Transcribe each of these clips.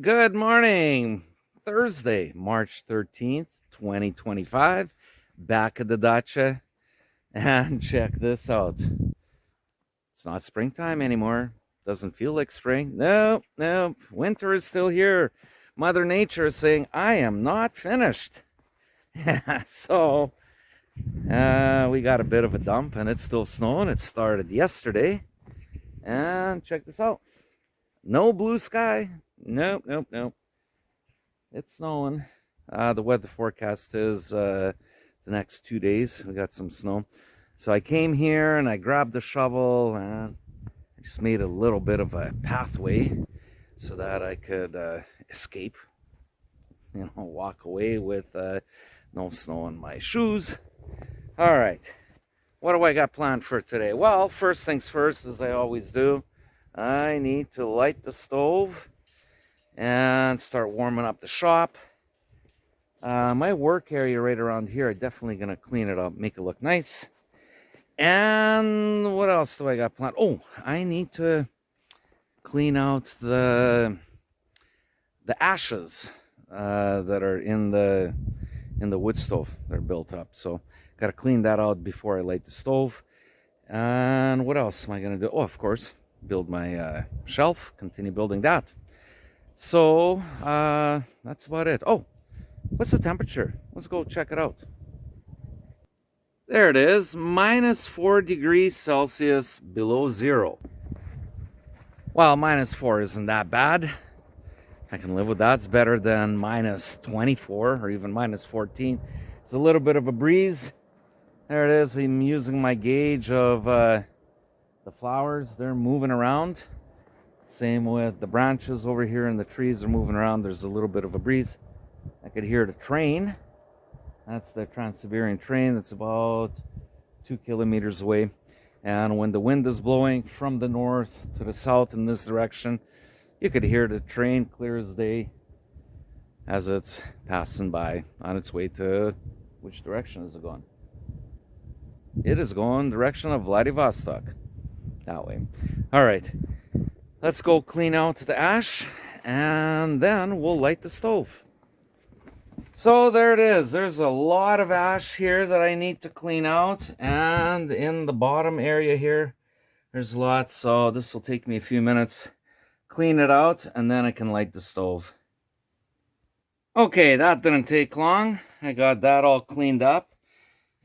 Good morning. Thursday, March 13th, 2025. Back at the dacha. And check this out. It's not springtime anymore. Doesn't feel like spring. Nope, nope. Winter is still here. Mother Nature is saying, I am not finished. So, we got a bit of a dump and it's still snowing. It started yesterday. And check this out. No blue sky. Nope, nope, nope. It's snowing. The weather forecast is the next 2 days. We got some snow. So I came here and I grabbed the shovel and I just made a little bit of a pathway so that I could escape, walk away with no snow on my shoes. All right. What do I got planned for today? Well, first things first, as I always do, I need to light the stove and start warming up the shop. My work area right around here, I'm definitely going to clean it up, make it look nice. And what else do I got planned? Oh, I need to clean out the ashes that are in the wood stove. They're built up, so got to clean that out before I light the stove. And what else am I going to do? Oh, of course, build my shelf, continue building that. So that's about it. Oh, what's the temperature? Let's go check it out. There it is, minus 4 degrees Celsius below zero. Well, minus 4 isn't that bad. I can live with that. It's better than minus 24 or even minus 14. It's a little bit of a breeze. There it is. I'm using my gauge of the flowers. They're moving around. Same with the branches over here and the trees are moving around. There's a little bit of a breeze. I could hear the train. That's the Trans-Siberian train. That's about 2 kilometers away. And when the wind is blowing from the north to the south in this direction, you could hear the train clear as day as it's passing by on its way to, which direction is it going? It is going direction of Vladivostok. That way. All right. Let's go clean out the ash and then we'll light the stove. So there it is. There's a lot of ash here that I need to clean out. And in the bottom area here, there's lots. So this will take me a few minutes. Clean it out and then I can light the stove. Okay, that didn't take long. I got that all cleaned up.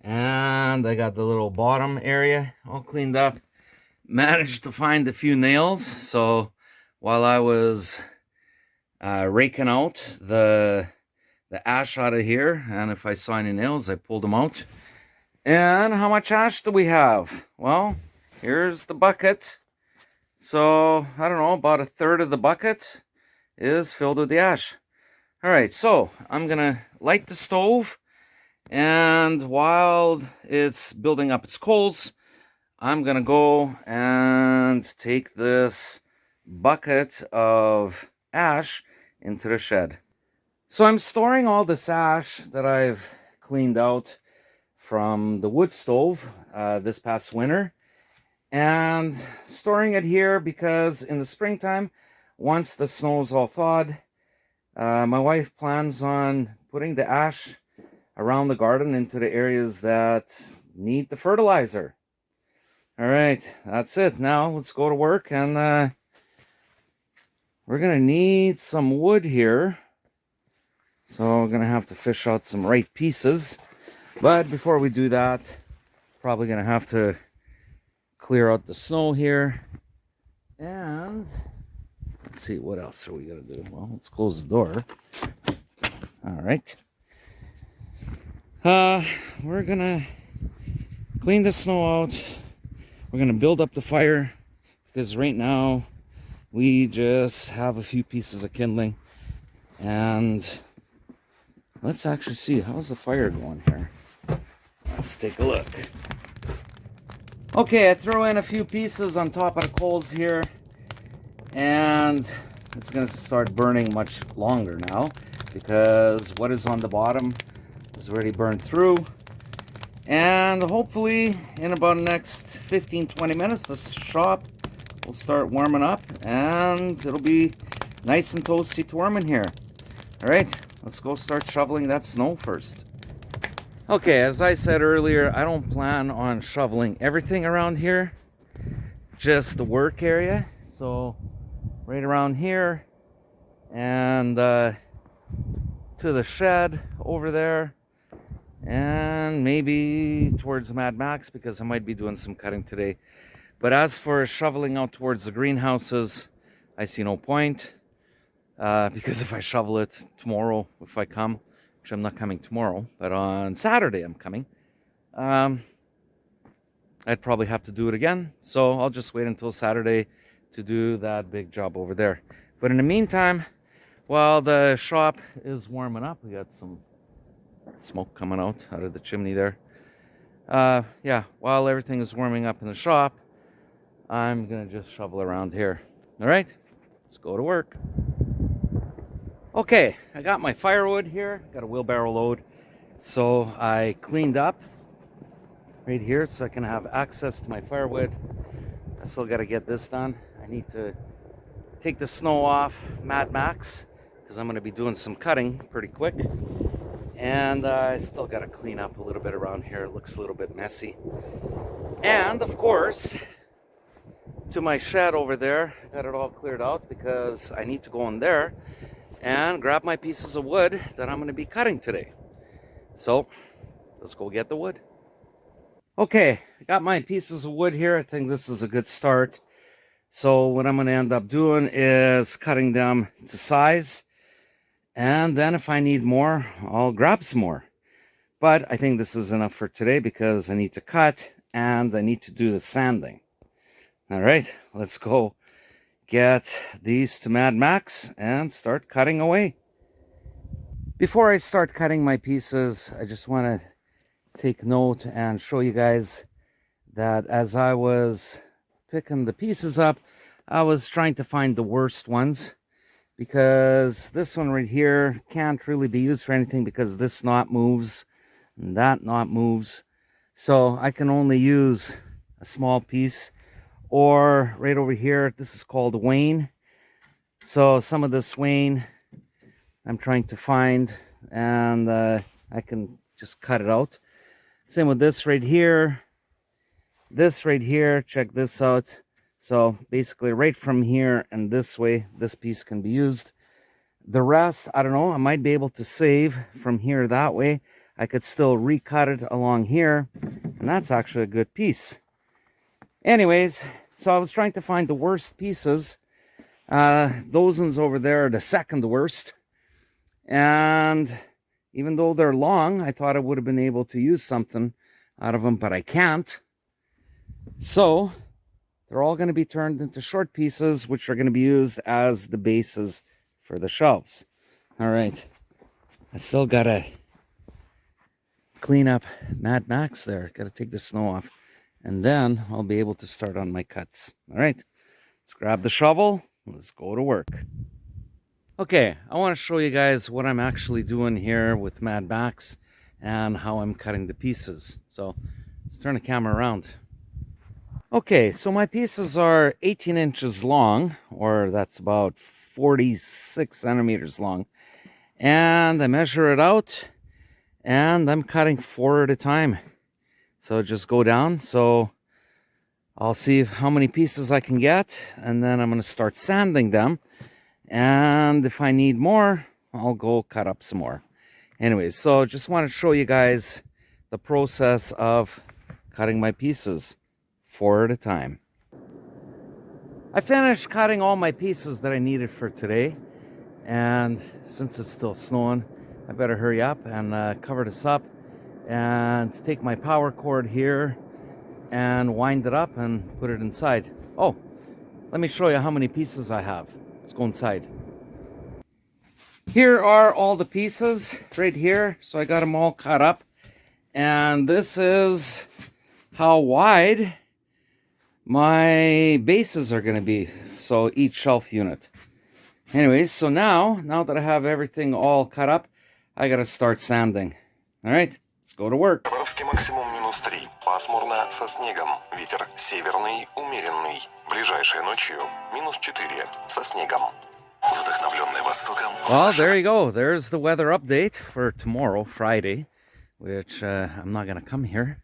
And I got the little bottom area all cleaned up. Managed to find a few nails. So while I was raking out the ash out of here, and if I saw any nails, I pulled them out. And how much ash do we have? Well, here's the bucket. So, I don't know, about a third of the bucket is filled with the ash. All right, so I'm gonna light the stove, and while it's building up its coals, I'm gonna go and take this bucket of ash into the shed. So I'm storing all this ash that I've cleaned out from the wood stove this past winter, and storing it here because in the springtime, once the snow is all thawed, my wife plans on putting the ash around the garden into the areas that need the fertilizer. All right, that's it. Now let's go to work, and we're gonna need some wood here. So we're gonna have to fish out some right pieces. But before we do that, probably gonna have to clear out the snow here. And let's see, what else are we gonna do? Well, let's close the door. All right. We're gonna clean the snow out. We're gonna build up the fire because right now we just have a few pieces of kindling. And let's actually see, how's the fire going here? Let's take a look. Okay, I throw in a few pieces on top of the coals here, and it's going to start burning much longer now because what is on the bottom is already burned through. And hopefully in about the next 15-20 minutes, the shop will start warming up and it'll be Nice and toasty to warm in here. All right, let's go start shoveling that snow first. Okay, as I said earlier, I don't plan on shoveling everything around here, just the work area. So right around here and to the shed over there, and maybe towards Mad Max because I might be doing some cutting today. But as for shoveling out towards the greenhouses, I see no point because if I shovel it tomorrow, if I come, which I'm not coming tomorrow, but on Saturday I'm coming, I'd probably have to do it again. So I'll just wait until Saturday to do that big job over there. But in the meantime, while the shop is warming up, we got some smoke coming out of the chimney there. Yeah, while everything is warming up in the shop, I'm gonna just shovel around here. All right, let's go to work. Okay, I got my firewood here, got a wheelbarrow load. So I cleaned up right here so I can have access to my firewood. I still gotta get this done. I need to take the snow off Mad Max because I'm gonna be doing some cutting pretty quick. And I still gotta clean up a little bit around here. It looks a little bit messy. And of course, to my shed over there, I got it all cleared out because I need to go in there and grab my pieces of wood that I'm going to be cutting today. So let's go get the wood. Okay, I got my pieces of wood here. I think this is a good start. So what I'm going to end up doing is cutting them to size, and then if I need more, I'll grab some more. But I think this is enough for today because I need to cut and I need to do the sanding. All right, let's go get these to Mad Max and start cutting away. Before I start cutting my pieces, I just want to take note and show you guys that as I was picking the pieces up, I was trying to find the worst ones because this one right here can't really be used for anything because this knot moves and that knot moves. So I can only use a small piece. Or right over here, this is called wane. So some of this wane I'm trying to find, and I can just cut it out. Same with this right here. This right here, check this out. So basically right from here and this way, this piece can be used. The rest, I don't know, I might be able to save from here that way. I could still recut it along here, and that's actually a good piece. Anyways, so I was trying to find the worst pieces. Those ones over there are the second worst. And even though they're long, I thought I would have been able to use something out of them, but I can't. So they're all going to be turned into short pieces, which are going to be used as the bases for the shelves. All right. I still got to clean up Mad Max there. Got to take the snow off. And then I'll be able to start on my cuts. All right, let's grab the shovel. Let's go to work. Okay, I want to show you guys what I'm actually doing here with Mad Max and how I'm cutting the pieces. So let's turn the camera around. Okay, so my pieces are 18 inches long, or that's about 46 centimeters long. And I measure it out, and I'm cutting 4 at a time. So just go down. So I'll see how many pieces I can get, and then I'm going to start sanding them. And if I need more, I'll go cut up some more. Anyways, so just want to show you guys the process of cutting my pieces 4 at a time. I finished cutting all my pieces that I needed for today. And since it's still snowing, I better hurry up and cover this up. And take my power cord here and wind it up and put it inside. Oh, let me show you how many pieces I have. Let's go inside. Here are all the pieces right here. So I got them all cut up. And this is how wide my bases are going to be. So each shelf unit. Anyways, so now that I have everything all cut up, I got to start sanding. All right. Let's go to work. Хабаровске максимум -3. Пасмурно со снегом. Ветер северный, умеренный. Ближайшей ночью -4 со снегом. Вдохновение. востоком. Well, there you go. There's the weather update for tomorrow, Friday, which I'm not going to come here.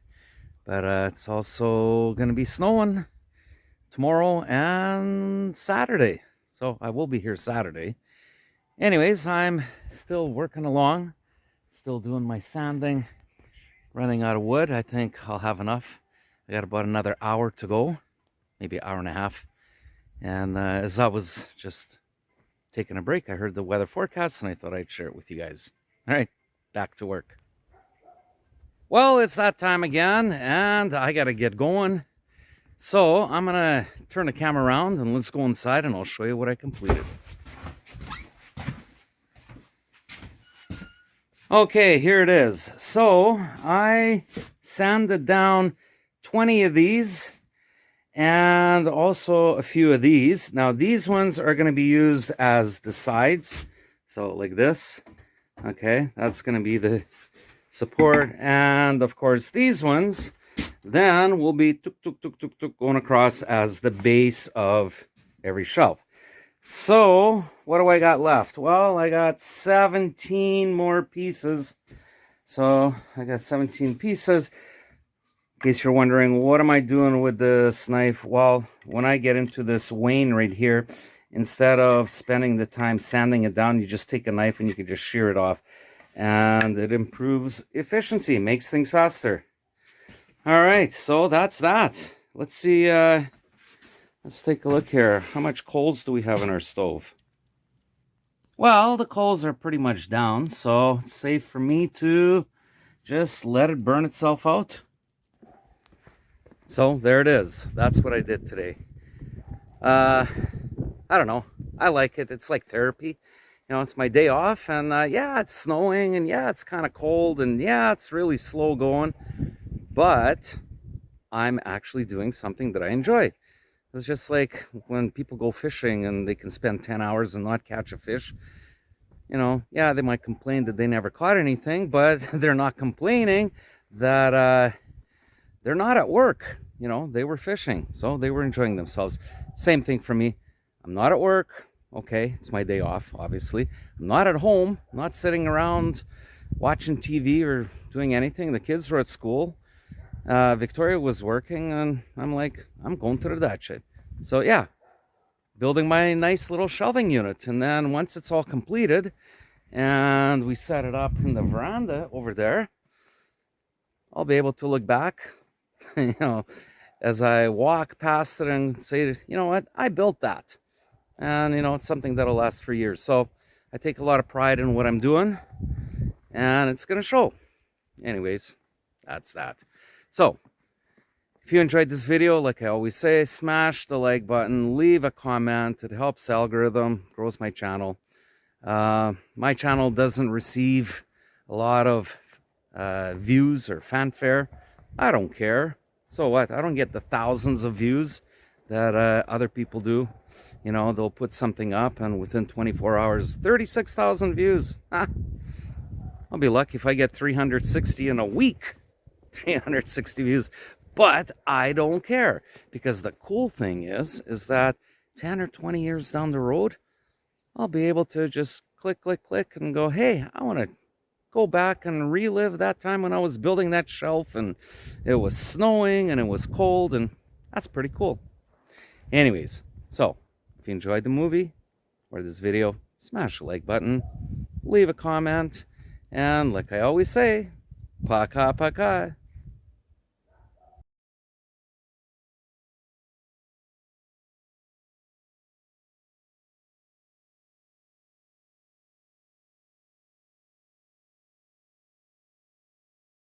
But it's also going to be snowing tomorrow and Saturday. So I will be here Saturday. Anyways, I'm still working along, still doing my sanding, running out of wood. I think I'll have enough. I got about another hour to go, maybe an hour and a half. And as I was just taking a break, I heard the weather forecast and I thought I'd share it with you guys. All right, back to work. Well, it's that time again, and I gotta get going. So I'm gonna turn the camera around and let's go inside and I'll show you what I completed. Okay, here it is. So I sanded down 20 of these and also a few of these. Now these ones are going to be used as the sides. So like this. Okay, that's going to be the support. And of course these ones then will be going across as the base of every shelf. So what do I got left? Well, I got 17 more pieces. So I got 17 pieces. In case you're wondering, what am I doing with this knife? Well, when I get into this wane right here, instead of spending the time sanding it down, you just take a knife and you can just shear it off. And it improves efficiency, makes things faster. All right, so that's that. Let's see, let's take a look here. How much coals do we have in our stove? Well, the coals are pretty much down, so it's safe for me to just let it burn itself out. So there it is. That's what I did today. I don't know. I like it. It's like therapy. You know, it's my day off, and yeah, it's snowing, and yeah, it's kind of cold, and yeah, it's really slow going, but I'm actually doing something that I enjoy. It's just like when people go fishing and they can spend 10 hours and not catch a fish. You know, yeah, they might complain that they never caught anything, but they're not complaining that they're not at work. You know, they were fishing, so they were enjoying themselves. Same thing for me. I'm not at work. Okay, it's my day off, obviously. I'm not at home, not sitting around watching TV or doing anything. The kids were at school. Victoria was working, and I'm like, I'm going to the dacha. So yeah, building my nice little shelving unit. And then once it's all completed and we set it up in the veranda over there, I'll be able to look back, you know, as I walk past it and say, you know what, I built that. And, you know, it's something that'll last for years. So I take a lot of pride in what I'm doing, and it's going to show. Anyways, that's that. So if you enjoyed this video, like I always say, smash the like button, leave a comment. It helps the algorithm, grows my channel. My channel doesn't receive a lot of views or fanfare. I don't care. So what? I don't get the thousands of views that other people do. You know, they'll put something up and within 24 hours, 36,000 views. I'll be lucky if I get 360 in a week. 360 views. But I don't care, because the cool thing is that 10 or 20 years down the road, I'll be able to just click, click, click and go, hey, I want to go back and relive that time when I was building that shelf and it was snowing and it was cold, and that's pretty cool. Anyways, so if you enjoyed the movie or this video, smash the like button, leave a comment, and like I always say, paka paka.